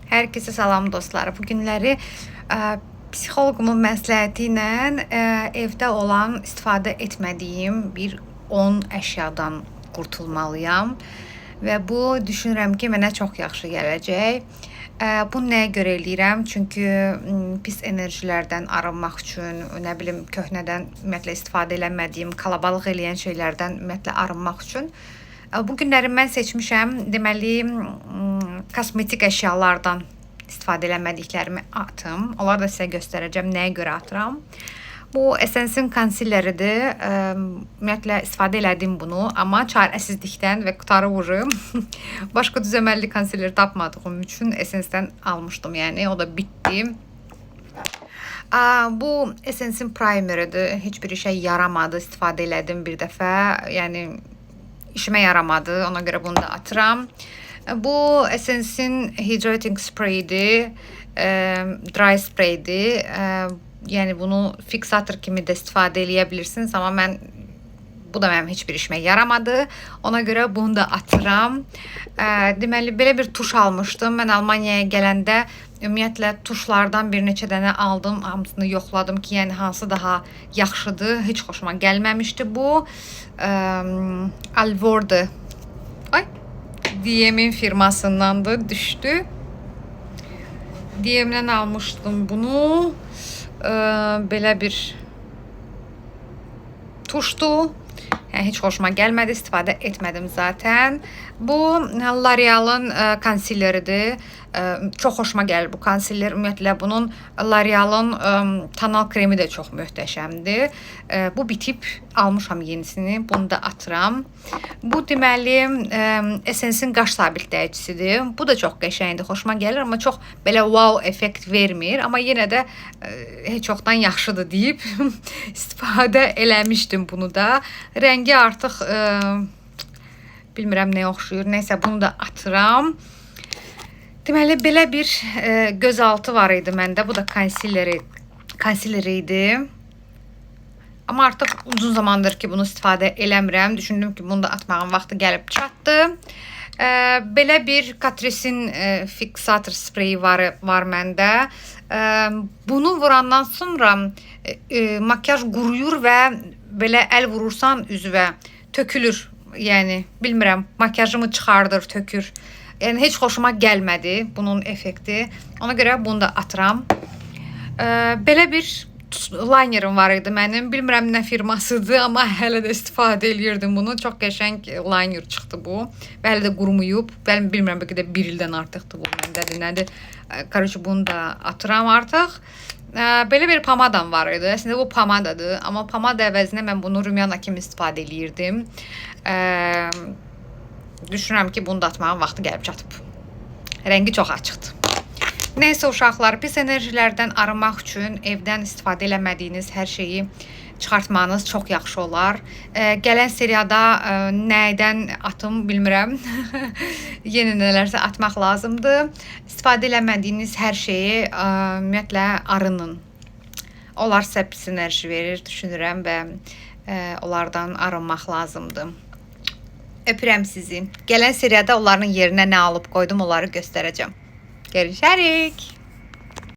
Herkese salam dostlar. Bu günləri psixoloqumun məsləhəti ilə evdə olan istifadə etmədiyim bir 10 əşyadan qurtulmalıyam və bu düşünürəm ki, mənə çox yaxşı gələcək. Bunu nəyə görə eləyirəm? Çünki pis enerjilərdən arınmaq üçün, nə bilim, köhnədən ümumiyyətlə istifadə eləmədiyim, kalabalıq eləyən şeylərdən ümumiyyətlə arınmaq üçün. Bu günləri mən seçmişəm, deməli, kosmetik əşyalardan istifadə eləmədiklərimi atım. Onları da sizə göstərəcəm, nəyə görə atıram. Bu Essence-in konsileridir. Ümumiyyətlə istifadə elədim bunu, amma çarəsizlikdən və qutarı vururum. Başqa düzəməlli konsiler tapmadığım üçün Essence-dən almışdım, yəni o da bitdi. Bu Essence-in primeridir. Heç bir işə yaramadı, istifadə elədim bir dəfə. Yəni işimə yaramadı, ona görə bunu da atıram. Bu Essence-in hydrating spraydir, dry spraydir. Yəni bunu fiksator kimi də istifadə eləyə bilirsiniz, amma bu da mənim heç bir işimə yaramadı. Ona görə bunu da atıram. Deməli, belə bir tuş almışdım. Mən Almaniyaya gələndə ümumiyyətlə tuşlardan bir neçə dənə aldım. Hamısını yoxladım ki, yəni hansı daha yaxşıdır. Heç xoşuma gəlməmişdi bu. Alvorde. Ay, Diem'in firmasındandır, düşdü. Diem'den almışdım bunu. Belə bir tuşdu. Yəni, heç xoşuma gəlmədi, istifadə etmədim zaten. Bu L'Oreal'ın konsileridir. Çox xoşuma gəlir bu konsiler. Ümumiyyətlə bunun L'Oreal'ın tonal kremi də çox möhtəşəmdir. Bu bitib, almışam yenisini. Bunu da atıram. Bu deməli Essence-in qaş sabitləyicisidir. Bu da çox qəşəngdir, xoşuma gəlir, amma çox belə wow effekt vermir. Amma yenə də heç çoxdan yaxşıdır deyib istifadə eləmişdim bunu da. Rəngi artıq bilmirəm nəyə oxşuyur. Nəysə, bunu da atıram. Deməli, belə bir gözaltı var idi məndə. Bu da konsileri idi. Amma artıq uzun zamandır ki, bunu istifadə eləmirəm. Düşündüm ki, bunu da atmağın vaxtı gəlib çatdı. Belə bir Catrice'in fiksator spreyi var məndə. Bunu vurandan sonra makyaj quruyur və belə əl vurursan üzvə tökülür. Yəni, bilmirəm, makyajımı çıxardır, tökür. Yəni, heç xoşuma gəlmədi bunun effekti. Ona görə bunu da atıram. Belə bir linerim var idi mənim. Bilmirəm nə firmasıdır, amma hələ də istifadə eləyirdim bunu. Çox qəşəng liner çıxdı bu. Və hələ də qurumuyub. Bilmirəm, bəlkə də bir ildən artıqdır bu məndədir, nədir. Qarıcı, bunu da atıram artıq. Belə bir pamadam var idi. Əslində bu pamadadır. Amma pamada əvəzinə mən bunu rümyana kimi istifadə eləyirdim. Düşünürəm ki, bunu da atmağın vaxtı gəlib çatıb. Rəngi çox açıqdır. Neysə uşaqlar, pis enerjilərdən arınmaq üçün evdən istifadə eləmədiyiniz hər şeyi çıxartmanız çox yaxşı olar. Gələn seriyada nədən atım bilmirəm. Yeni nələrsə atmaq lazımdır. İstifadə eləmədiyiniz hər şeyi ümumiyyətlə arının. Onlar sizə pis enerji verir, düşünürəm və onlardan arınmaq lazımdır. Öpürəm sizi. Gələn seriyada onların yerinə nə alıb qoydum, onları göstərəcəm. Görüşərik.